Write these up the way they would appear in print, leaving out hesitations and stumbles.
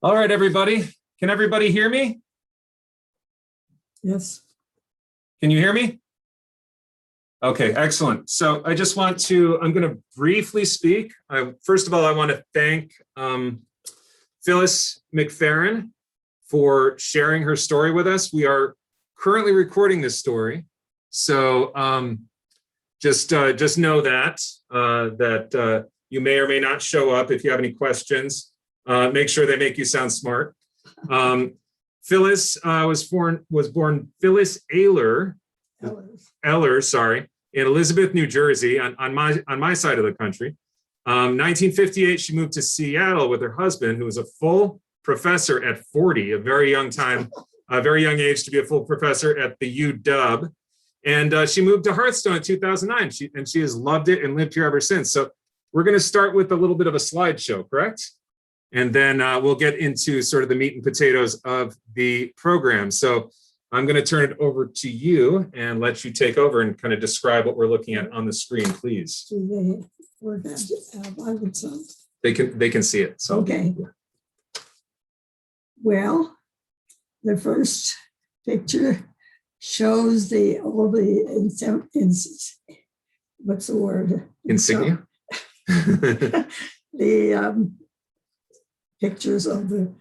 All right, everybody. Can everybody hear me? Yes. Can you hear me? Okay, excellent. So I just want to, I'm going to briefly speak. First of all, I want to thank Phyllis McFeron for sharing her story with us. We are currently recording this story. So just know that you may or may not show up if you have any questions. Make sure they make you sound smart. Phyllis was born Phyllis Eller, sorry, in Elizabeth, New Jersey, on my side of the country. 1958, she moved to Seattle with her husband, who was a full professor at 40, a very young age to be a full professor at the UW. And she moved to Hearthstone in 2009, and she has loved it and lived here ever since. So we're going to start with a little bit of a slideshow, correct? And then we'll get into sort of the meat and potatoes of the program. So I'm going to turn it over to you and let you take over and kind of describe what we're looking at on the screen, please. Do they work at They can see it. So okay. Yeah. Well, the first picture shows all the what's the word? Insignia. The pictures of the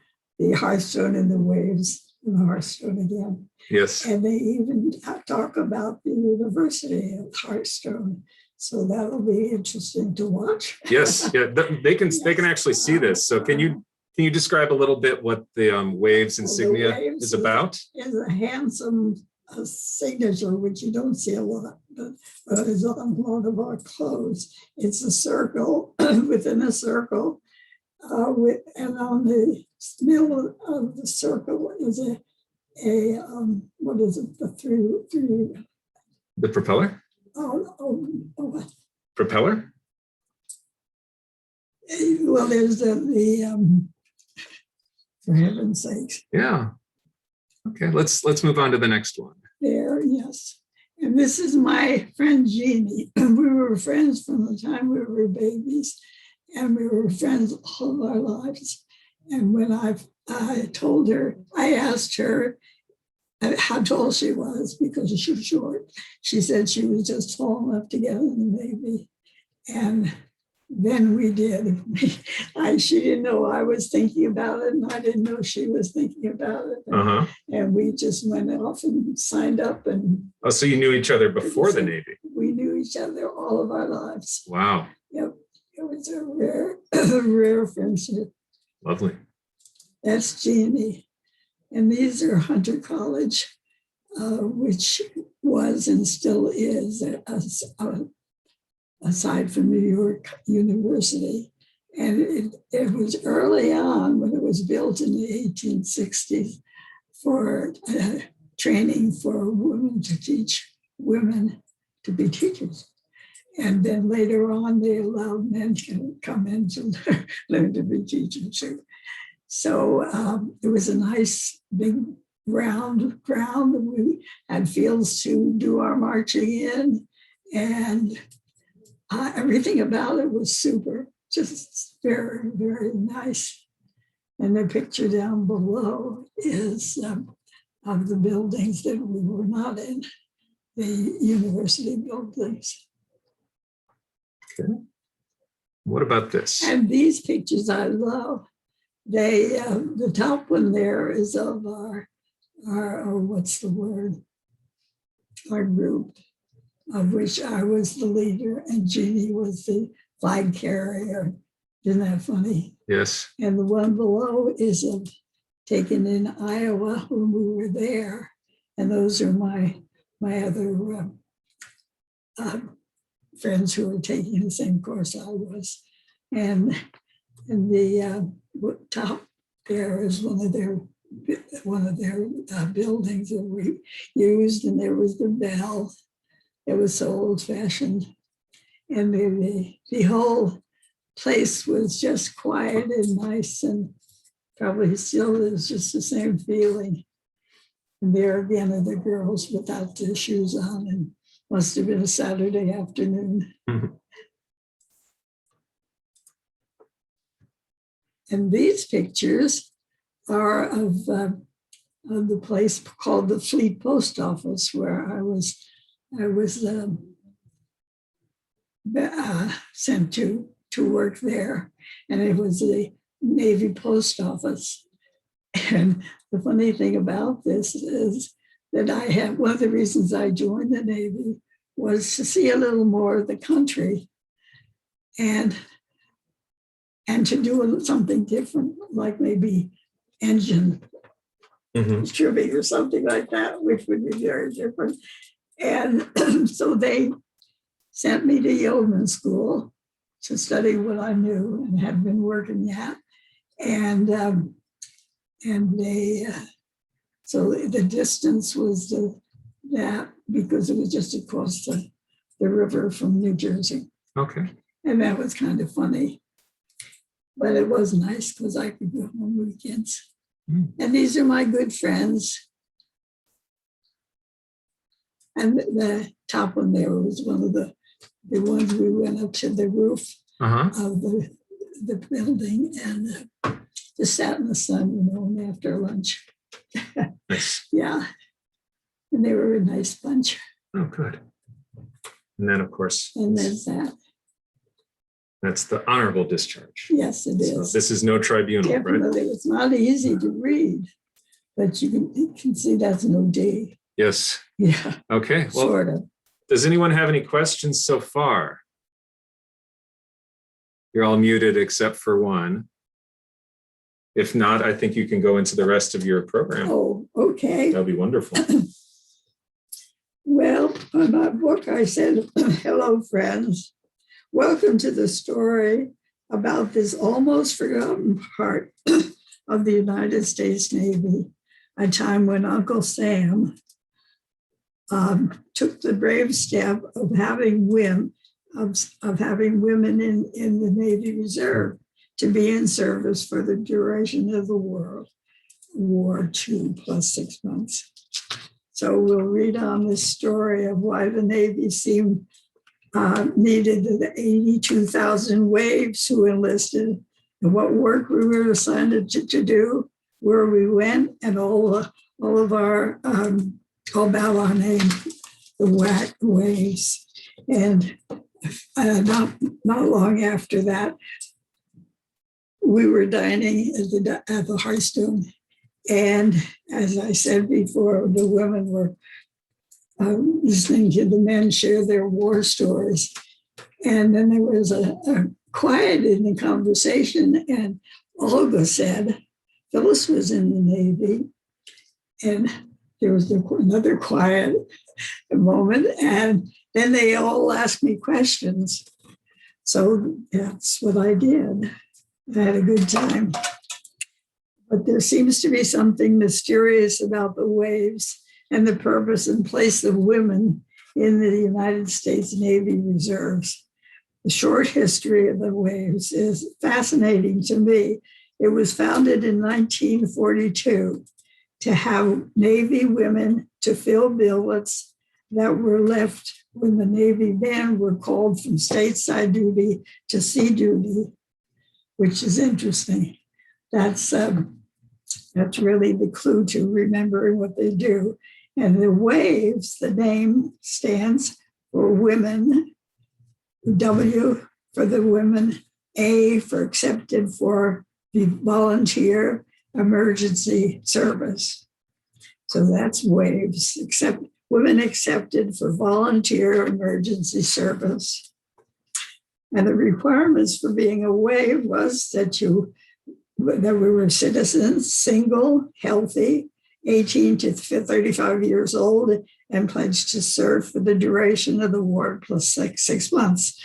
Hearthstone and the waves in the Hearthstone again. Yes. And they even talk about the University of Hearthstone. So that'll be interesting to watch. Yes, yeah, they can actually see this. So can you describe a little bit what the waves insignia is about? Is a handsome signature, which you don't see a lot, but is on a lot of our clothes. It's a circle within a circle. And on the middle of the circle is a what is it? The propeller? Oh. Propeller? Well, there's the for heaven's sakes. Yeah. Okay, let's move on to the next one. There, yes. And this is my friend Jeannie. We were friends from the time we were babies. And we were friends all of our lives. And when I told her, I asked her how tall she was because she was short. She said she was just tall enough to get in the Navy. And then we did. She didn't know I was thinking about it, and I didn't know she was thinking about it. And we just went off and signed up. And oh, so you knew each other before the Navy? We knew each other all of our lives. Wow. Yep. It was a rare friendship. Lovely. That's Jeannie. And these are Hunter College, which was and still is, aside from New York University. And it was early on when it was built in the 1860s for training for women to teach women to be teachers. And then later on, they allowed men to come in to learn to be teachers too. So it was a nice big round ground. We had fields to do our marching in, and everything about it was super, just very, very nice. And the picture down below is of the buildings that we were not in, the university buildings. Okay. What about this? And these pictures I love. They the top one there is of our what's the word? Our group, of which I was the leader and Jeannie was the flag carrier. Isn't that funny? Yes. And the one below is taken in Iowa when we were there, and those are my other friends who were taking the same course I was. And the top there is one of their buildings that we used, and there was the bell. It was so old-fashioned. And the whole place was just quiet and nice, and probably still is just the same feeling. And there again are the girls without their shoes on, and must have been a Saturday afternoon. Mm-hmm. And these pictures are of the place called the Fleet Post Office, where I was sent to work there, and it was the Navy Post Office. And the funny thing about this is that one of the reasons I joined the Navy was to see a little more of the country and to do something different, like maybe engine trimming or something like that, which would be very different. And so they sent me to yeoman school to study what I knew and had been working at. And they, so the distance was that because it was just across the river from New Jersey. Okay. And that was kind of funny. But it was nice because I could go home weekends. And these are my good friends. And the top one there was one of the ones we went up to the roof of the building and just sat in the sun, and after lunch. Nice. Yeah. And they were a nice bunch. Oh, good. And then, of course, and there's that. That's the honorable discharge. Yes, it is. So this is no tribunal, Definitely. right? It's not easy to read, but you can see that's an OD. Yes. Yeah. Okay. Well, Sort of. does anyone have any questions so far? You're all muted except for one. If not, I think you can go into the rest of your program. Oh, okay. That'll be wonderful. Well, on my book, I said, hello, friends. Welcome to the story about this almost forgotten part of the United States Navy, a time when Uncle Sam took the brave step of having women in the Navy Reserve to be in service for the duration of the War 2 plus 6 months. So we'll read on this story of why the Navy needed the 82,000 waves who enlisted, and what work we were assigned to do, where we went, and all about our name, the waves. And not long after that, we were dining at the Hearthstone. And as I said before, the women were listening to the men share their war stories. And then there was a quiet in the conversation, and Olga said, Phyllis was in the Navy. And there was another quiet moment, and then they all asked me questions. So that's what I did. I had a good time. But there seems to be something mysterious about the waves and the purpose and place of women in the United States Navy Reserves. The short history of the waves is fascinating to me. It was founded in 1942 to have Navy women to fill billets that were left when the Navy men were called from stateside duty to sea duty, which is interesting. That's really the clue to remembering what they do. And the waves, the name stands for women, W for the women, A for accepted for the volunteer emergency service. So that's waves, women accepted for volunteer emergency service. And the requirements for being a wave was that we were citizens, single, healthy, 18 to 35 years old, and pledged to serve for the duration of the war plus 6 months.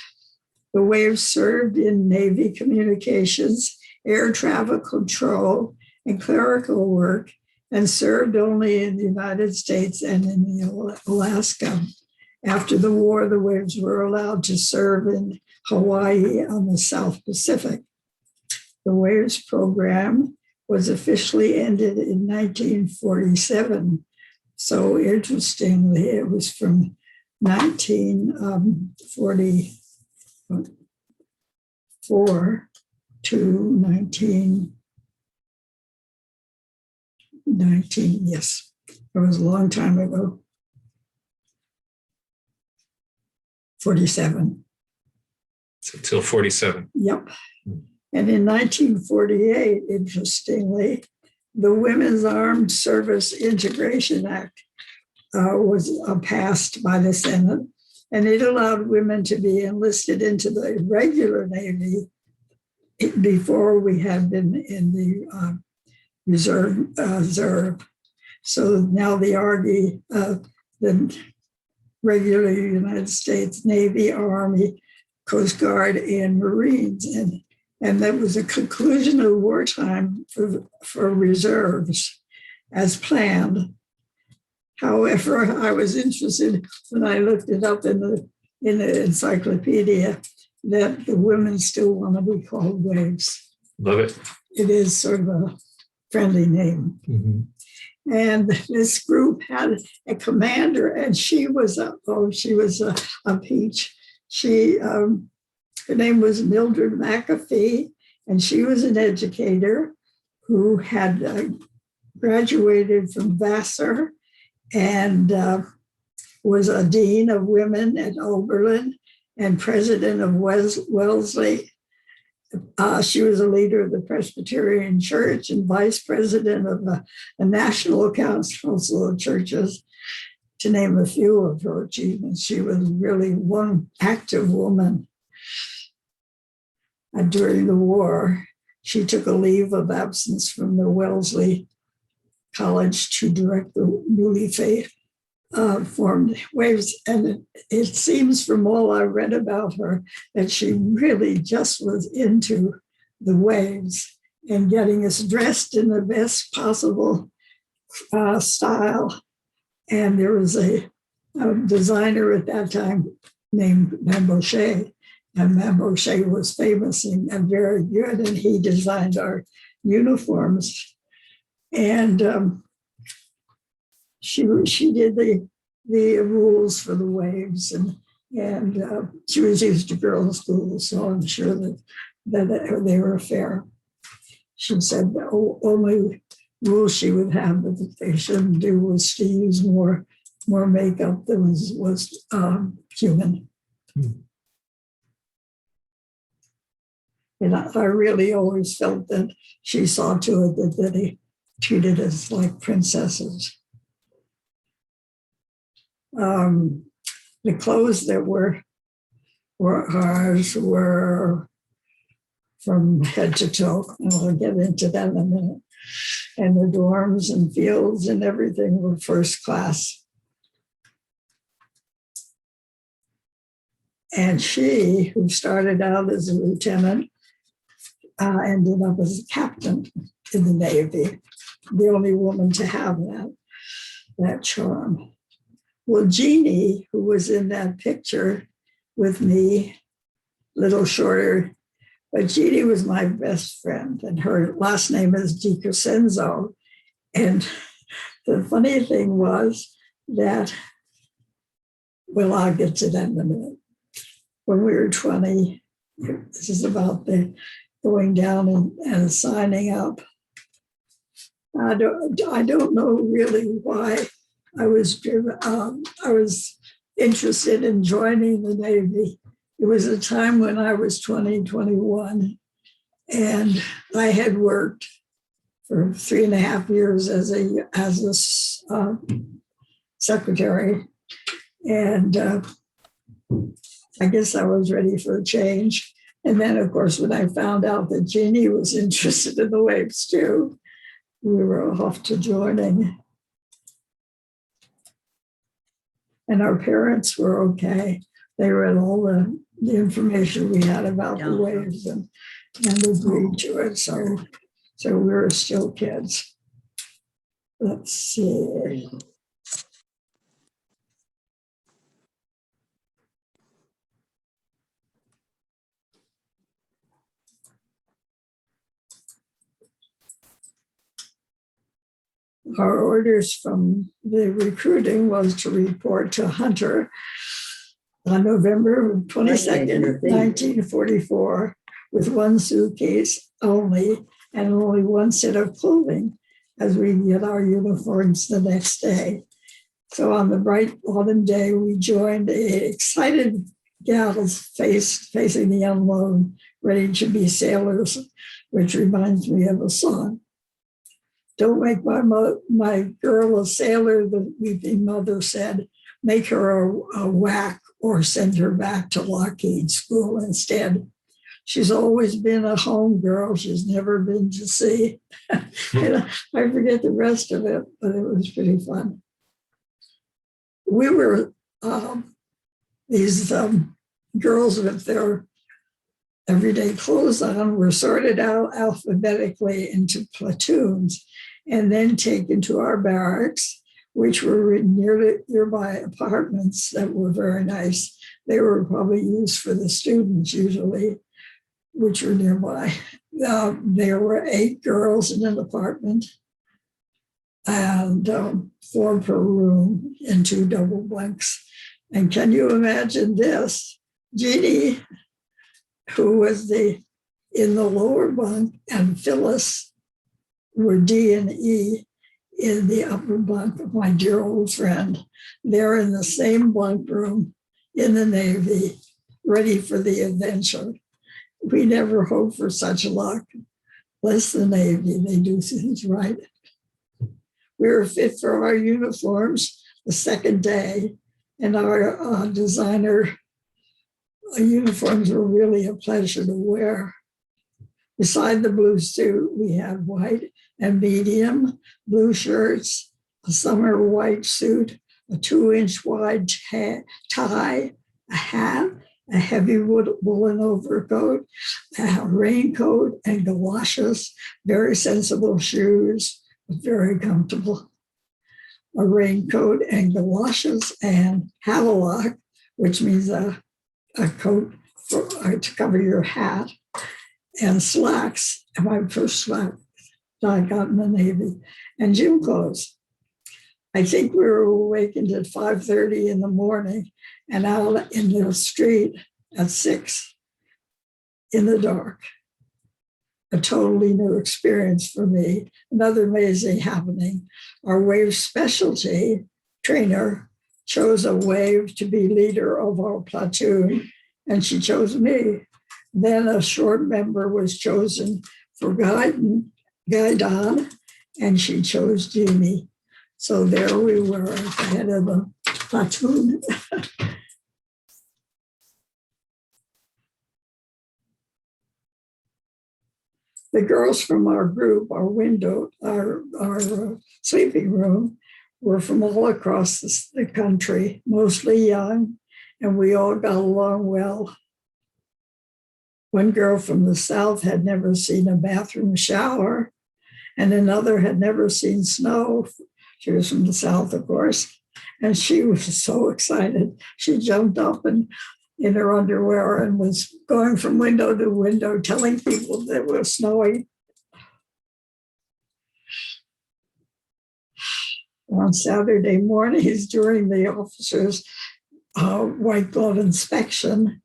The waves served in Navy communications, air traffic control, and clerical work, and served only in the United States and in Alaska. After the war, the waves were allowed to serve in Hawaii on the South Pacific. The waves program was officially ended in 1947. So interestingly, it was from 1944 to 19, yes. It was a long time ago. 47. So till 47. Yep. And in 1948, interestingly, the Women's Armed Service Integration Act was passed by the Senate, and it allowed women to be enlisted into the regular Navy before we had been in the reserve. So now the Army, the regular United States Navy, Army, Coast Guard, and Marines, and that was a conclusion of wartime for reserves as planned. However, I was interested when I looked it up in the encyclopedia that the women still want to be called waves. Love it. It is sort of a friendly name. Mm-hmm. And this group had a commander, and she was a peach. Her name was Mildred McAfee, and she was an educator who had graduated from Vassar and was a dean of women at Oberlin and president of Wellesley. She was a leader of the Presbyterian Church and vice president of a national council of churches, to name a few of her achievements. She was really one active woman. And during the war, she took a leave of absence from the Wellesley College to direct the newly formed Waves. And it seems from all I read about her that she really just was into the Waves and getting us dressed in the best possible style. And there was a designer at that time named Mambochet, and Mambochet was famous and very good, and he designed our uniforms. And she did the rules for the Waves, and she was used to girls' schools, so I'm sure that they were fair. She said the only rule she would have that they shouldn't do was to use more makeup than was human. And I really always felt that she saw to it that they treated us like princesses. The clothes that were ours were from head to toe, and I'll get into that in a minute. And the dorms and fields and everything were first class. And she, who started out as a lieutenant, ended up as a captain in the Navy, the only woman to have that charm. Well, Jeannie, who was in that picture with me, a little shorter, but Jeannie was my best friend, and her last name is DiCrescenzo. And the funny thing was that, well, I'll get to that in a minute. When we were 20, this is about the going down and signing up. I don't know really why I was interested in joining the Navy. It was a time when I was 20, 21, and I had worked for 3.5 years as a secretary, and I guess I was ready for a change. And then, of course, when I found out that Jeannie was interested in the Waves too, we were off to joining. And our parents were okay. They read all the information we had about the Waves and agreed to it. So we were still kids. Let's see. Our orders from the recruiting was to report to Hunter on November 22nd, 1944, with one suitcase only and only one set of clothing. as we get our uniforms the next day. So on the bright autumn day, we joined a excited gals facing the unknown, ready to be sailors, which reminds me of a song. Don't make my girl a sailor, the weeping mother said. Make her a whack or send her back to Lockheed School instead. She's always been a home girl. She's never been to sea. And I forget the rest of it, but it was pretty fun. We were these girls with their everyday clothes on were sorted out alphabetically into platoons and then taken to our barracks, which were in nearby apartments that were very nice. They were probably used for the students usually, which were nearby. There were 8 girls in an apartment and 4 per room in 2 double bunks. And can you imagine this? Jeannie, who was in the lower bunk, and Phyllis were D and E in the upper bunk of my dear old friend. They're in the same bunk room in the Navy, ready for the adventure. We never hoped for such luck. Bless the Navy, they do things right. We were fit for our uniforms the second day, and our designer uniforms were really a pleasure to wear. Beside the blue suit, we had white and medium blue shirts, a summer white suit, a 2-inch wide tie, a hat, a heavy woolen overcoat, a raincoat, and galoshes, very sensible shoes, but very comfortable. A raincoat and galoshes and havalock, which means a coat to cover your hat, and slacks, my first slack that I got in the Navy, and gym clothes. I think we were awakened at 5:30 in the morning and out in the street at 6 in the dark. A totally new experience for me. Another amazing happening. Our wave specialty trainer chose a wave to be leader of our platoon, and she chose me. Then a short member was chosen for guidon, and she chose Jeannie. So there we were at the head of the platoon. The girls from our group, our sleeping room, were from all across the country, mostly young, and we all got along well. One girl from the South had never seen a bathroom shower, and another had never seen snow. She was from the South, of course, and she was so excited. She jumped up and in her underwear and was going from window to window telling people that it was snowing. On Saturday mornings during the officers' white glove inspection,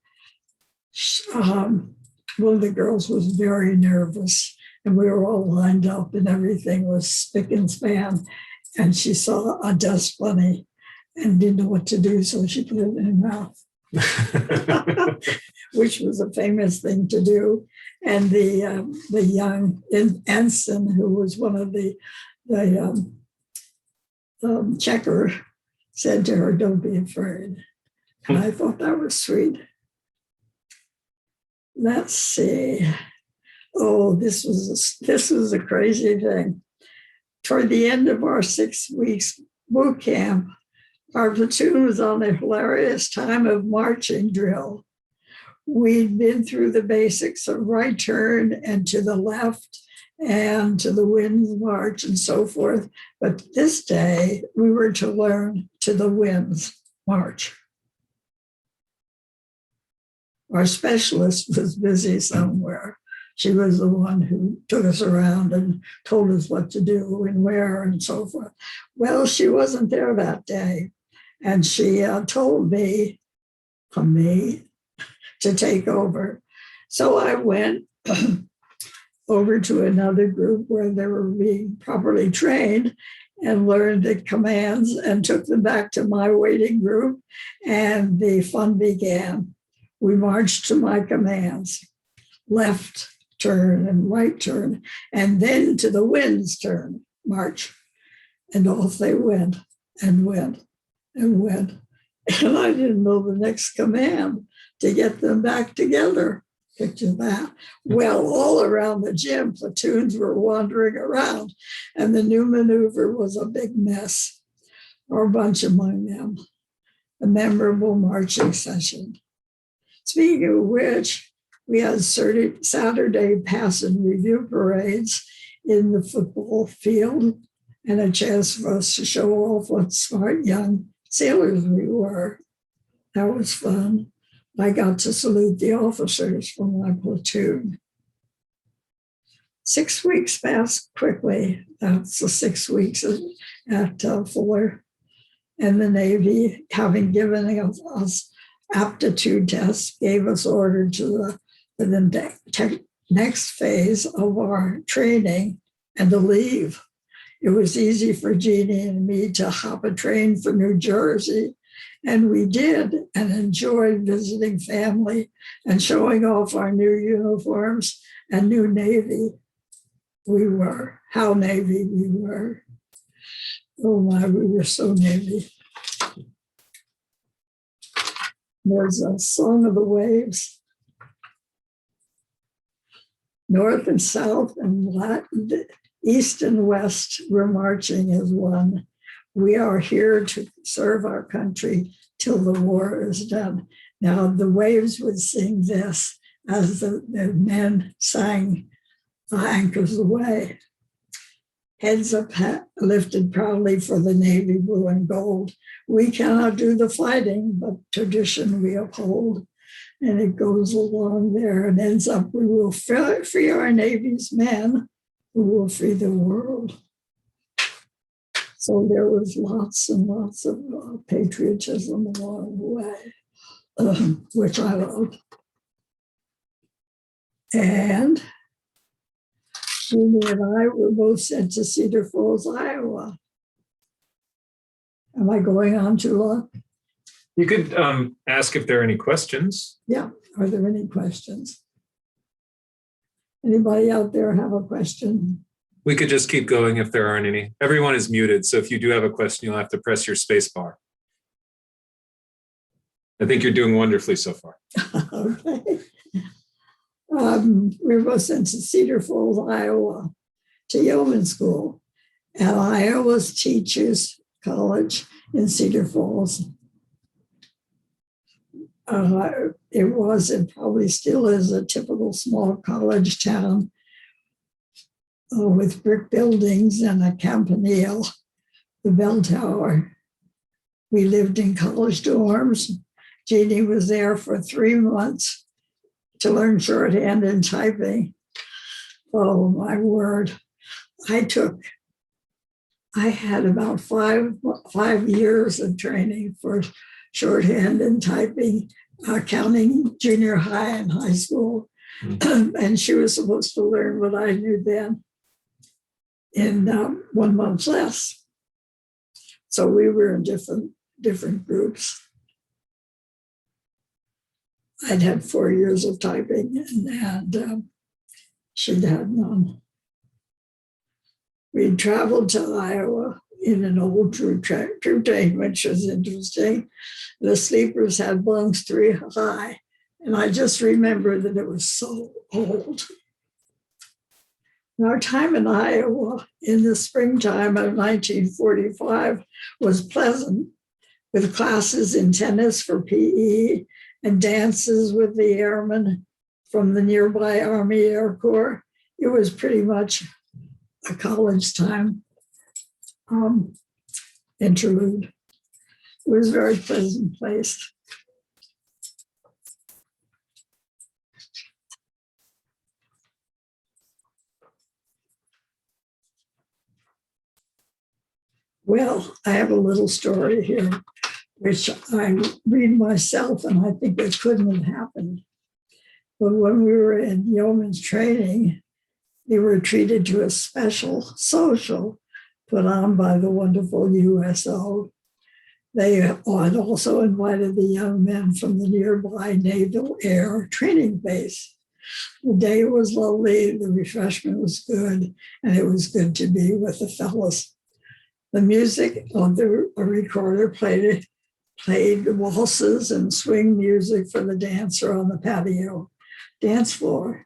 one of the girls was very nervous, and we were all lined up and everything was spick and span. And she saw a dust bunny and didn't know what to do, so she put it in her mouth. Which was a famous thing to do. And the young ensign, who was one of the checker, said to her, "Don't be afraid." And I thought that was sweet. Let's see. Oh, this was a crazy thing. Toward the end of our 6 weeks boot camp, our platoon was on a hilarious time of marching drill. We'd been through the basics of right turn and to the left and to the winds march and so forth. But this day we were to learn to the winds march. Our specialist was busy somewhere. She was the one who took us around and told us what to do and where and so forth. Well, she wasn't there that day. And she told me to take over. So I went over to another group where they were being properly trained and learned the commands and took them back to my waiting group, and the fun began. We marched to my commands, left turn and right turn, and then to the wind's turn, march. And off they went and went and went. And I didn't know the next command to get them back together. Picture that. Well, all around the gym, platoons were wandering around, and the new maneuver was a big mess, or a bunch among them. A memorable marching session. Speaking of which, we had Saturday pass and review parades in the football field, and a chance for us to show off what smart young sailors we were. That was fun. I got to salute the officers from my platoon. 6 weeks passed quickly. That's the 6 weeks at Fuller. And the Navy, having given us aptitude tests, gave us order to the next phase of our training and to leave. It was easy for Jeannie and me to hop a train for New Jersey, and we did, and enjoyed visiting family and showing off our new uniforms and new Navy. How Navy we were. Oh my, we were so Navy. There's a Song of the Waves. North and south and east and west, we're marching as one. We are here to serve our country till the war is done. Now, the Waves would sing this as the men sang Anchors Away. Heads up lifted proudly for the Navy blue and gold. We cannot do the fighting, but tradition we uphold. And it goes along there and ends up, we will free our Navy's men who will free the world. So there was lots and lots of patriotism along the way, which I loved. And Julie and I were both sent to Cedar Falls, Iowa. Am I going on too long? You could ask if there are any questions. Yeah, are there any questions? Anybody out there have a question? We could just keep going if there aren't any. Everyone is muted, so if you do have a question, you'll have to press your space bar. I think you're doing wonderfully so far. Okay. We were both sent to Cedar Falls, Iowa, to yeoman school at Iowa's Teachers College in Cedar Falls. It was and probably still is a typical small college town with brick buildings and a campanile, the bell tower. We lived in college dorms. Jeannie was there for 3 months to learn shorthand and typing. Oh, my word. I had about five years of training for shorthand and typing, counting junior high and high school. Mm-hmm. And she was supposed to learn what I knew then in 1 month less. So we were in different groups. I'd had 4 years of typing and she'd had none. We traveled to Iowa in an old troop train, which was interesting. The sleepers had bunks 3 high, and I just remember that it was so old. Our time in Iowa in the springtime of 1945 was pleasant, with classes in tennis for PE and dances with the airmen from the nearby Army Air Corps. It was pretty much a college time interlude. It was a very pleasant place. Well, I have a little story here, which I read myself, and I think it couldn't have happened. But when we were in yeoman's training, They were treated to a special social put on by the wonderful USO. They had also invited the young men from the nearby Naval Air Training Base. The day was lovely, the refreshment was good, and it was good to be with the fellows. The music on the recorder played waltzes and swing music for the dancer on the patio dance floor.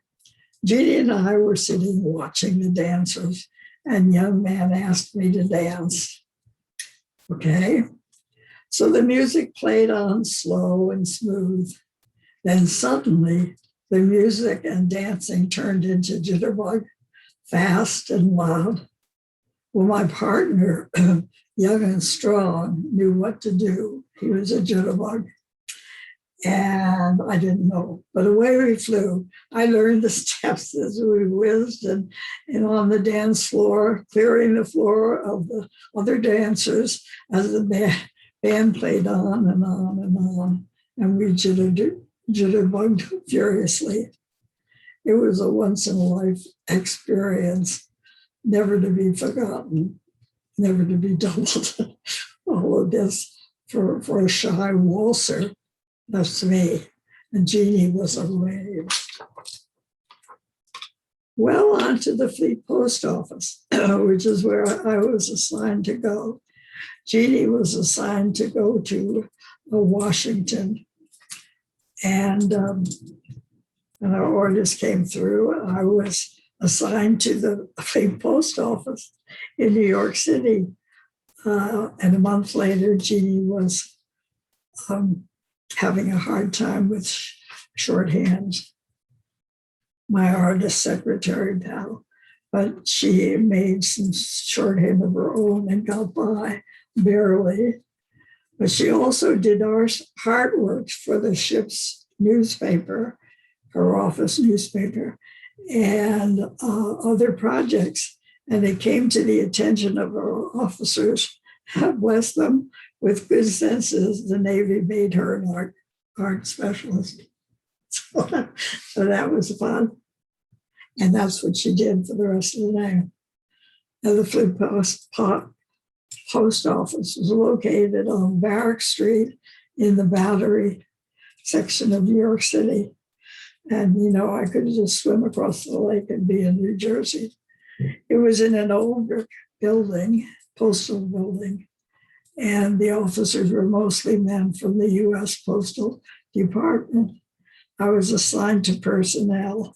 Jeannie and I were sitting watching the dancers, and young man asked me to dance. Okay. So the music played on slow and smooth. Then suddenly the music and dancing turned into jitterbug, fast and loud. Well, my partner, young and strong, knew what to do. He was a jitterbug. And I didn't know, but away we flew. I learned the steps as we whizzed and on the dance floor, clearing the floor of the other dancers as the band played on and on and on. And we jitterbugged furiously. It was a once-in-a-life experience, never to be forgotten, never to be doubled. All of this for a shy waltzer. That's me. And Jeannie was a rave. Well, on to the Fleet Post Office, which is where I was assigned to go. Jeannie was assigned to go to Washington. And our orders came through. I was assigned to the Fleet Post Office in New York City. And a month later, Jeannie was having a hard time with shorthand, my artist secretary pal, but she made some shorthand of her own and got by barely. But she also did our artwork for the ship's newspaper, her office newspaper, and other projects. And it came to the attention of our officers, bless them, with good senses, the Navy made her an art specialist. So that was fun. And that's what she did for the rest of the day. And the Fleet Post Office was located on Barrack Street in the Battery section of New York City. And, you know, I could just swim across the lake and be in New Jersey. It was in an older building, postal building. And the officers were mostly men from the U.S. Postal Department. I was assigned to personnel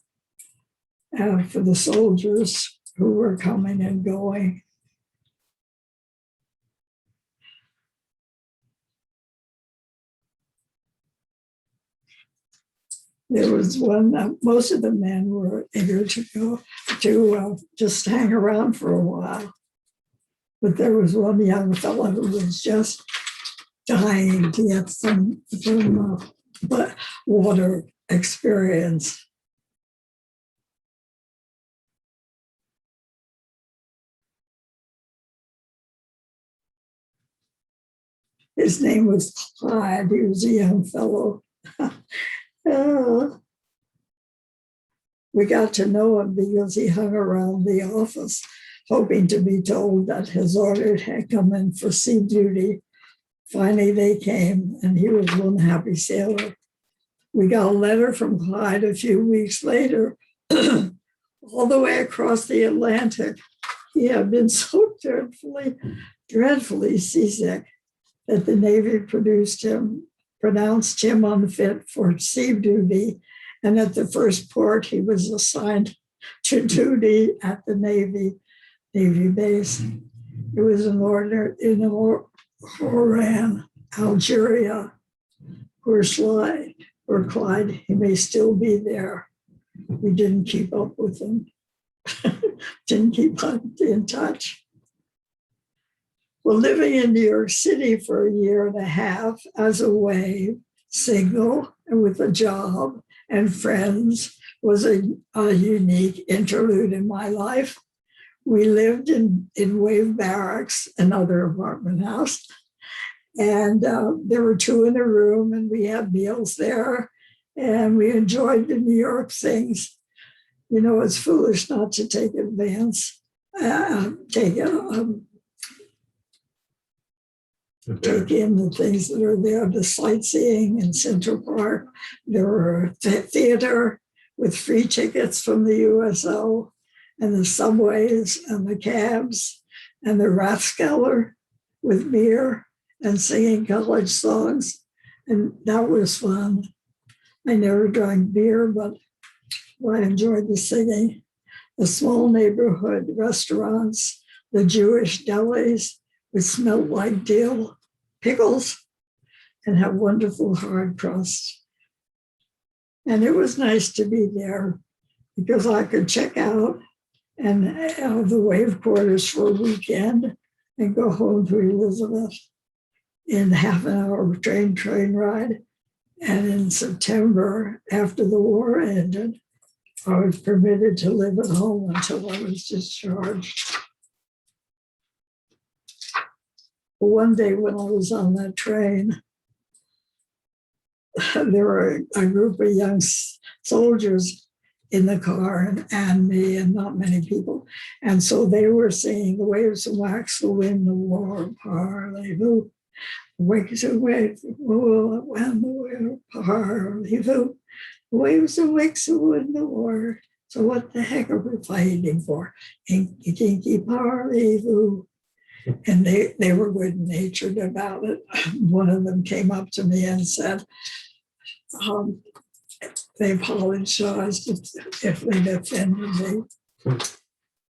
for the soldiers who were coming and going. There was one, most of the men were eager to go to just hang around for a while. But there was one young fellow who was just dying to get some water experience. His name was Clyde. He was a young fellow. We got to know him because he hung around the office, hoping to be told that his order had come in for sea duty. Finally, they came, and he was one happy sailor. We got a letter from Clyde a few weeks later, all the way across the Atlantic. He had been so dreadfully seasick that the Navy pronounced him unfit for sea duty. And at the first port, he was assigned to duty at the Navy base. It was an order in Oran, Algeria, where Clyde, he may still be there. We didn't keep up with him, didn't keep in touch. Well, living in New York City for a year and a half as a wave, single and with a job and friends was a unique interlude in my life. We lived in Wave Barracks, another apartment house, and there were two in the room, and we had meals there, and we enjoyed the New York things. You know, it's foolish not to take advance, take in the things that are there, the sightseeing in Central Park. There were theater with free tickets from the USO, and the subways and the cabs, and the Rathskeller with beer and singing college songs. And that was fun. I never drank beer, but I enjoyed the singing. The small neighborhood restaurants, the Jewish delis, which smelled like dill pickles and have wonderful hard crust. And it was nice to be there because I could check out and the wave quarters for a weekend and go home to Elizabeth in half an hour train ride. And in September, after the war ended, I was permitted to live at home until I was discharged. One day when I was on that train, there were a group of young soldiers in the car and me and not many people. And so they were singing the waves of wax will win the war, parlez-vous. Waves and waves will win the war, parlez-vous. Waves and wakes will win the war. So what the heck are we fighting for? Inky dinky parlez-vous. And they were good-natured about it. One of them came up to me and said, they apologized if they'd offended me.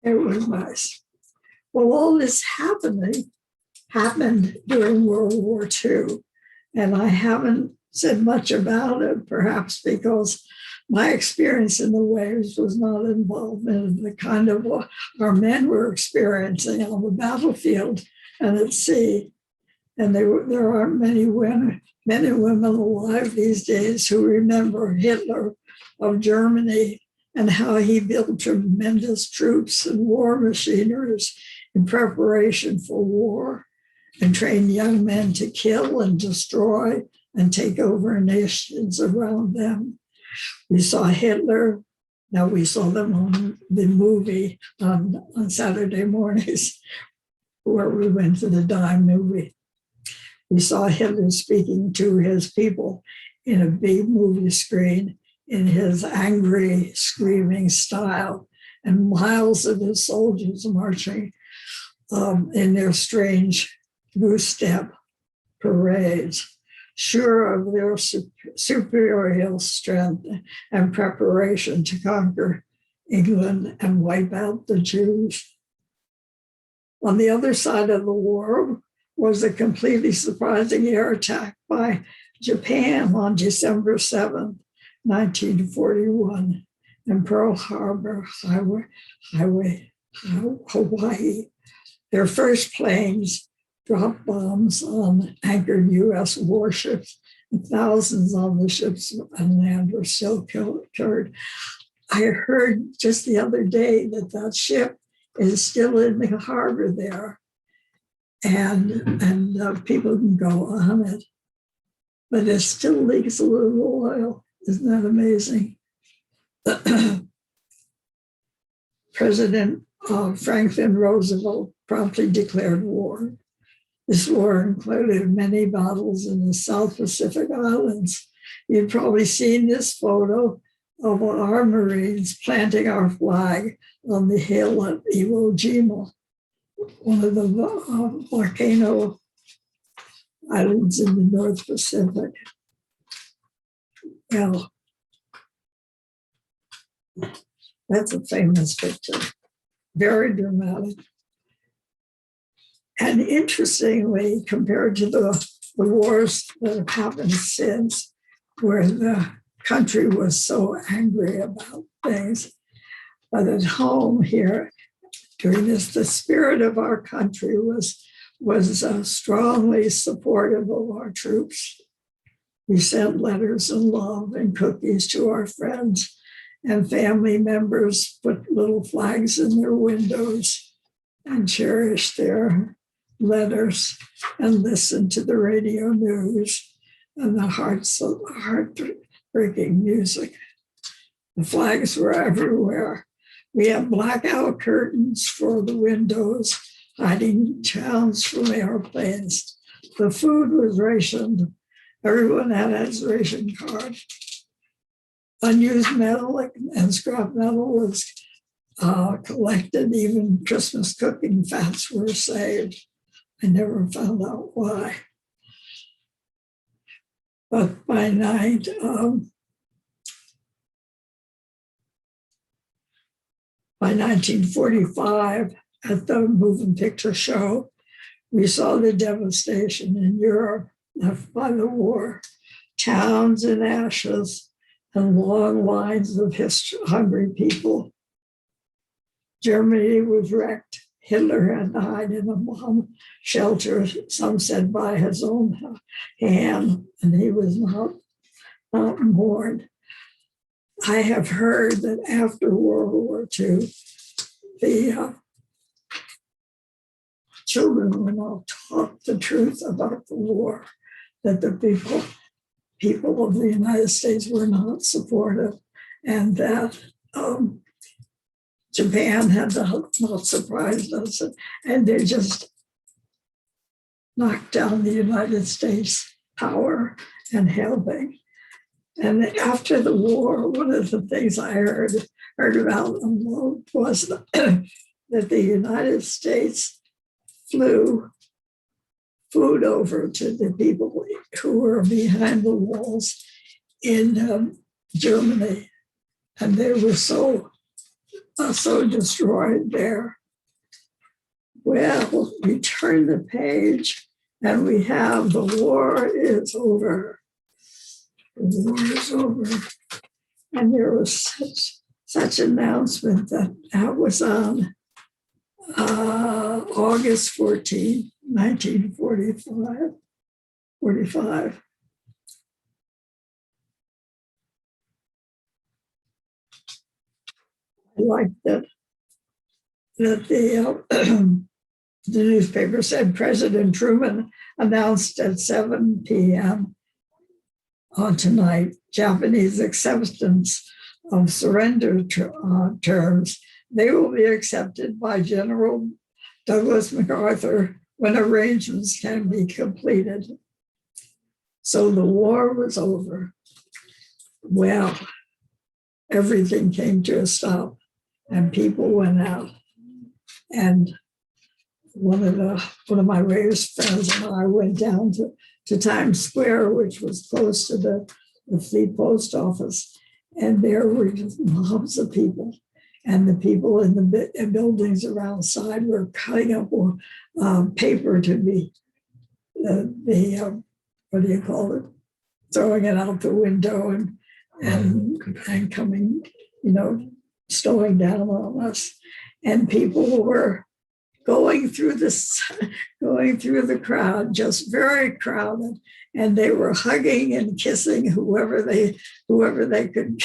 It was nice. Well, all this happened during World War II, and I haven't said much about it, perhaps because my experience in the waves was not involved in the kind of what our men were experiencing on the battlefield and at sea. And there aren't many men and women alive these days who remember Hitler of Germany and how he built tremendous troops and war machineries in preparation for war and trained young men to kill and destroy and take over nations around them. We saw Hitler. Now we saw them on the movie on Saturday mornings where we went to the dime movie. We saw Hitler speaking to his people in a big movie screen in his angry, screaming style, and miles of his soldiers marching in their strange goose-step parades, sure of their superior strength and preparation to conquer England and wipe out the Jews. On the other side of the war was a completely surprising air attack by Japan on December 7th, 1941, in Pearl Harbor, Hawaii. Their first planes dropped bombs on anchored U.S. warships, and thousands on the ships and land were still killed. I heard just the other day that ship is still in the harbor there, and people can go on it, but it still leaks a little oil. Isn't that amazing? President Franklin Roosevelt promptly declared war. This war included many battles in the South Pacific Islands. You've probably seen this photo of our Marines planting our flag on the hill at Iwo Jima, one of the volcano islands in the North Pacific. Well, that's a famous picture, very dramatic. And interestingly, compared to the wars that have happened since, where the country was so angry about things, but at home here, during this, the spirit of our country was strongly supportive of our troops. We sent letters of love and cookies to our friends, and family members put little flags in their windows and cherished their letters and listened to the radio news and the heartbreaking music. The flags were everywhere. We had blackout curtains for the windows, hiding towns from airplanes. The food was rationed. Everyone had his ration card. Unused metal and scrap metal was collected. Even Christmas cooking fats were saved. I never found out why. But by 1945, at the moving picture show, we saw the devastation in Europe left by the war, towns in ashes and long lines of hungry people. Germany was wrecked. Hitler had died in a bomb shelter, some said by his own hand, and he was not mourned. I have heard that after World War II, the children were not taught the truth about the war, that the people of the United States were not supportive, and that Japan had not surprised us, and they just knocked down the United States power and helping. And after the war, one of the things I heard about was that the United States flew food over to the people who were behind the walls in Germany, and they were so destroyed there. Well, we turn the page and we have the war is over. The war is over. And there was such announcement that was on August 14, 1945. I liked that the newspaper said President Truman announced at 7 p.m. on tonight Japanese acceptance of surrender terms. They will be accepted by General Douglas MacArthur when arrangements can be completed. So the war was over. Well, everything came to a stop and people went out. And one of my raised friends and I went down to Times Square, which was close to the Fleet Post Office. And there were just mobs of people. And the people in the buildings around side were cutting up paper to be what do you call it? Throwing it out the window and coming, slowing down on us. And people were going through the crowd, just very crowded, and they were hugging and kissing whoever they could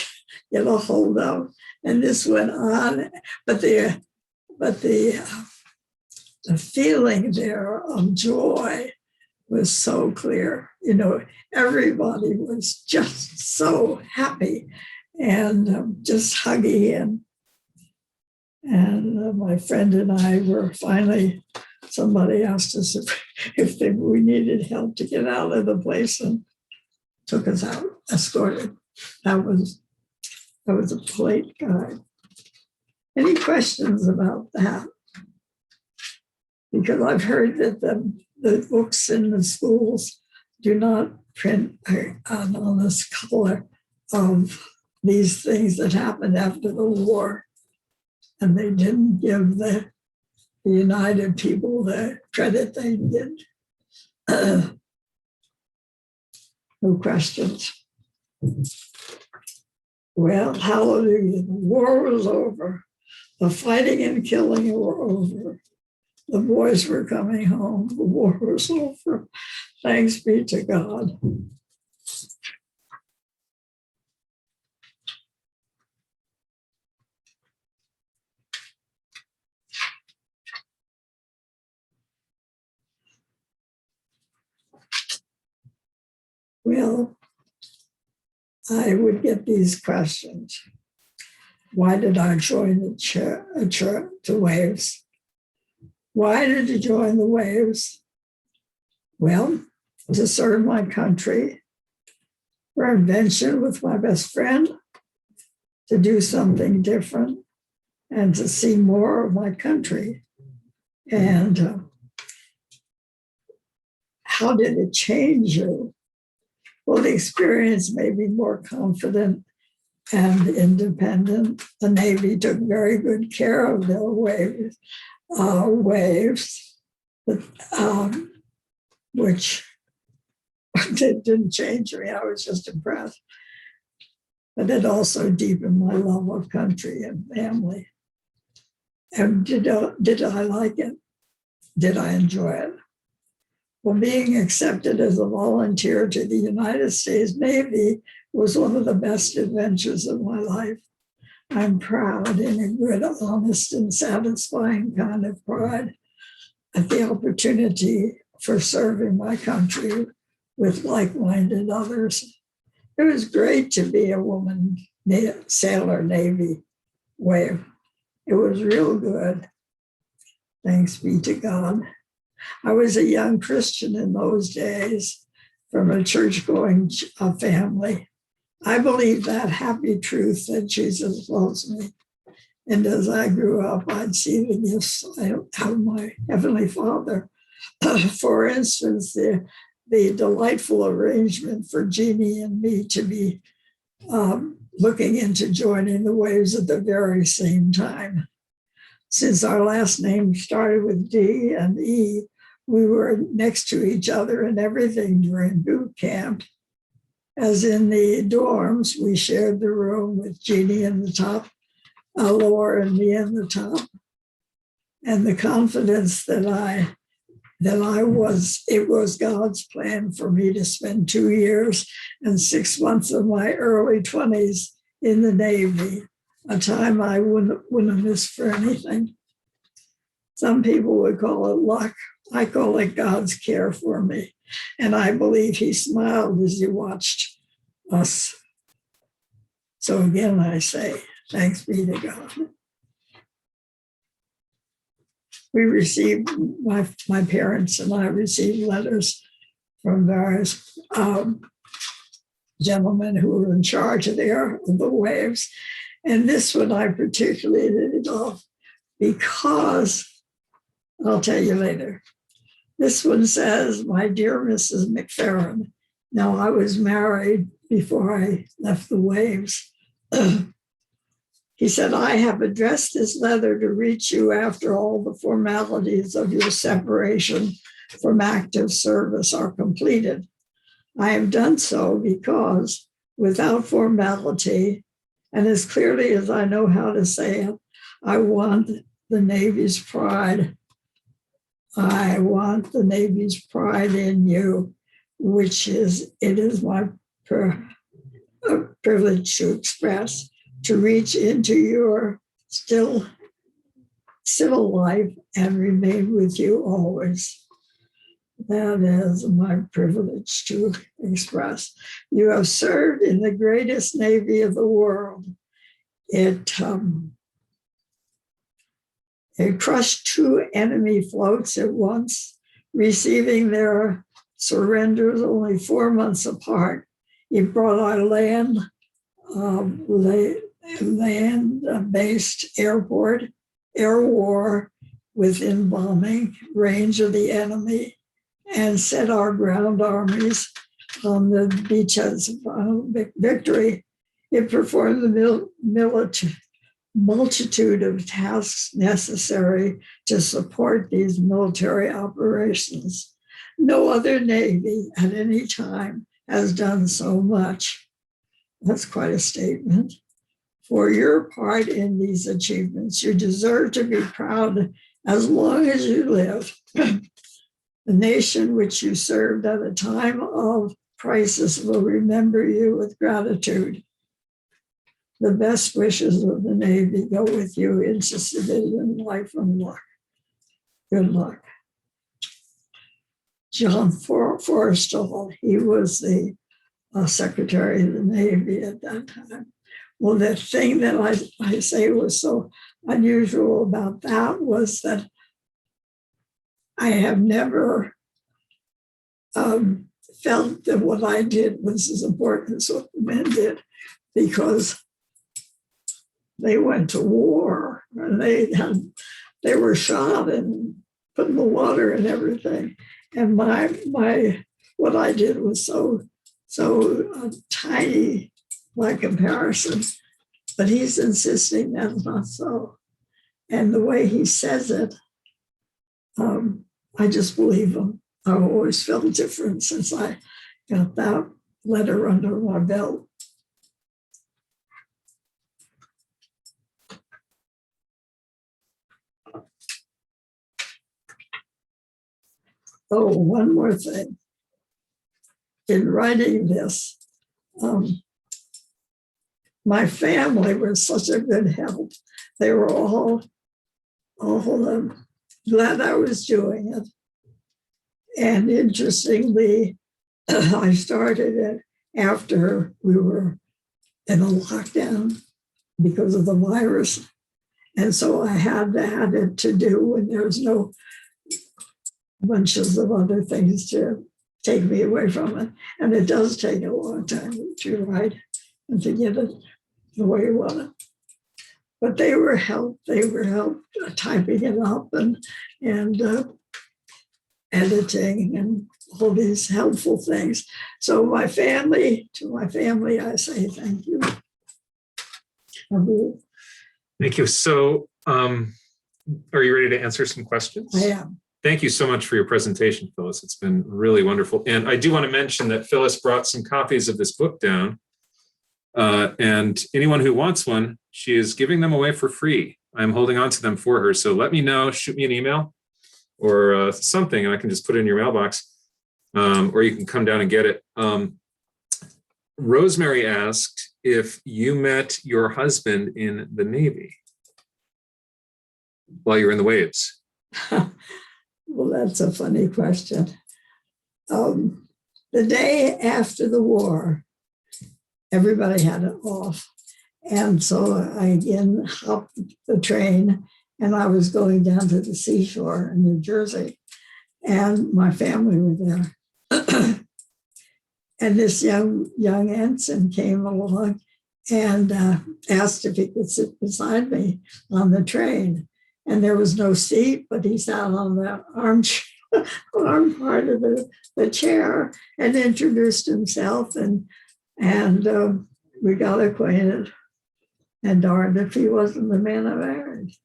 get a hold of. And this went on, but the feeling there of joy was so clear. Everybody was just so happy and just hugging and my friend and I were finally, somebody asked us if we needed help to get out of the place and took us out, escorted. That was a polite guy. Any questions about that? Because I've heard that the books in the schools do not print on this color of these things that happened after the war. And they didn't give the United people the credit they did. No questions. Well, hallelujah. The war was over. The fighting and killing were over. The boys were coming home. The war was over. Thanks be to God. Well, I would get these questions. Why did I join the Waves? Why did you join the Waves? Well, to serve my country, for invention with my best friend, to do something different, and to see more of my country. And how did it change you? Well, the experience made me more confident and independent. The Navy took very good care of their waves, but, which it didn't change me. I was just impressed. But it also deepened my love of country and family. And did I like it? Did I enjoy it? Well, being accepted as a volunteer to the United States Navy was one of the best adventures of my life. I'm proud in a good, honest, and satisfying kind of pride at the opportunity for serving my country with like-minded others. It was great to be a woman sailor Navy wave. It was real good. Thanks be to God. I was a young Christian in those days from a church-going family. I believed that happy truth that Jesus loves me. And as I grew up, I'd see the gifts of my Heavenly Father. For instance, the delightful arrangement for Jeannie and me to be looking into joining the Waves at the very same time. Since our last name started with D and E, we were next to each other in everything during boot camp. As in the dorms, we shared the room with Jeannie in the top, Laura and me in the top. And the confidence that it was God's plan for me to spend 2 years and 6 months of my early 20s in the Navy, a time I wouldn't have missed for anything. Some people would call it luck. I call it God's care for me. And I believe he smiled as he watched us. So again, I say, thanks be to God. We received, my parents and I received letters from various gentlemen who were in charge of the Waves. And this one I particularly love because, I'll tell you later. This one says, my dear Mrs. McFeron. Now, I was married before I left the Waves. He said, I have addressed this letter to reach you after all the formalities of your separation from active service are completed. I have done so because without formality, and as clearly as I know how to say it, I want the Navy's pride. I want the Navy's pride in you, it is my privilege to express, to reach into your still civil life and remain with you always. That is my privilege to express. You have served in the greatest Navy of the world. It crushed 2 enemy floats at once, receiving their surrenders only 4 months apart. It brought our land-based air war within bombing range of the enemy, and set our ground armies on the beachheads of victory. It performed the multitude of tasks necessary to support these military operations. No other Navy at any time has done so much. That's quite a statement. For your part in these achievements, you deserve to be proud as long as you live. The nation which you served at a time of crisis will remember you with gratitude. The best wishes of the Navy go with you into civilian life and luck. Good luck. John Forrestal, he was the Secretary of the Navy at that time. Well, the thing that I say was so unusual about that was that I have never felt that what I did was as important as what the men did, because they went to war and they were shot and put in the water and everything. And my what I did was so tiny by comparison. But he's insisting that's not so. And the way he says it, I just believe him. I've always felt different since I got that letter under my belt. Oh, one more thing. In writing this, my family was such a good help. They were all glad I was doing it. And interestingly, I started it after we were in a lockdown because of the virus. And so I had it to do when there was no bunches of other things to take me away from it. And it does take a long time to write and to get it the way you want it. But they were helped typing it up and editing and all these helpful things. So to my family, I say thank you. Thank you. So are you ready to answer some questions? I am. Thank you so much for your presentation, Phyllis. It's been really wonderful. And I do want to mention that Phyllis brought some copies of this book down. And anyone who wants one, she is giving them away for free. I'm holding on to them for her. So let me know, shoot me an email or something, and I can just put it in your mailbox. Or you can come down and get it. Rosemary asked if you met your husband in the Navy while you were in the waves. Well, that's a funny question. The day after the war, everybody had it off. And so I again hopped the train and I was going down to the seashore in New Jersey, and my family were there. And this young ensign came along and asked if he could sit beside me on the train. And there was no seat, but he sat on the arm part of the chair and introduced himself, and we got acquainted. And darned if he wasn't the man I married.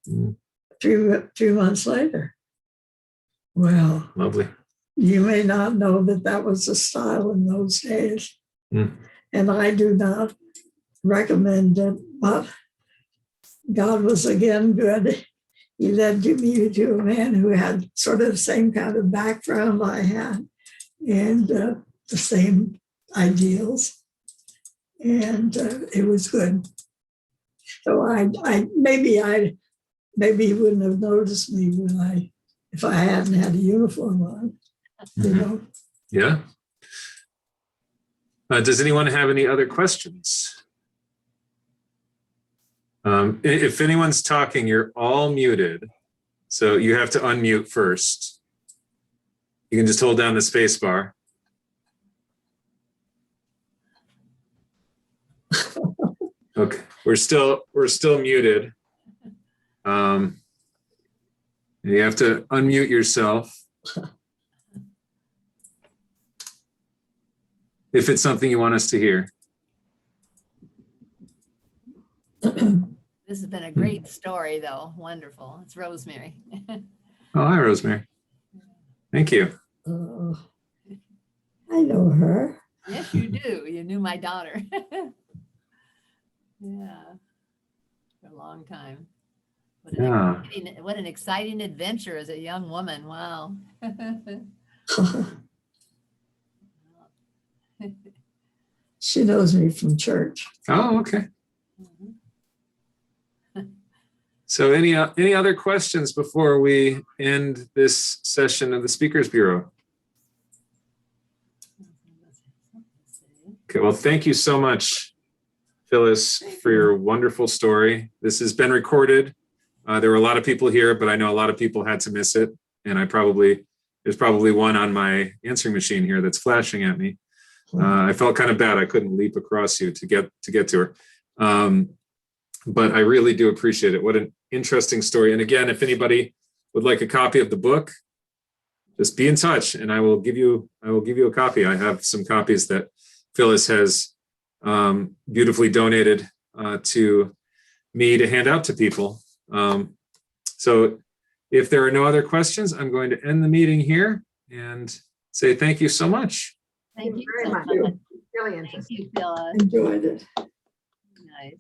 Mm. 3 months later. Well, lovely. You may not know that was the style in those days. Mm. And I do not recommend it, but God was again good. He led me to a man who had sort of the same kind of background I had and the same ideals. And it was good. So I maybe he wouldn't have noticed me if I hadn't had a uniform on, you know. Yeah. Does anyone have any other questions? If anyone's talking, you're all muted. So you have to unmute first. You can just hold down the space bar. Okay, we're still muted. You have to unmute yourself. If it's something you want us to hear. This has been a great story, though. Wonderful. It's Rosemary. Oh, hi, Rosemary. Thank you. I know her. Yes, you do. You knew my daughter. Yeah, for a long time. What an exciting adventure as a young woman. Wow. She knows me from church. Oh, okay. So any other questions before we end this session of the Speakers Bureau? Okay, well, thank you so much, Phyllis, for your wonderful story. This has been recorded. There were a lot of people here, but I know a lot of people had to miss it. And there's probably one on my answering machine here that's flashing at me. I felt kind of bad. I couldn't leap across you to get to her. But I really do appreciate it. What an interesting story. And again, if anybody would like a copy of the book, just be in touch and I will give you a copy. I have some copies that Phyllis has beautifully donated to me to hand out to people. So if there are no other questions, I'm going to end the meeting here and say thank you so much. Thank you very so much. much. Really Thank interesting. you, Phyllis. Enjoyed it. Nice.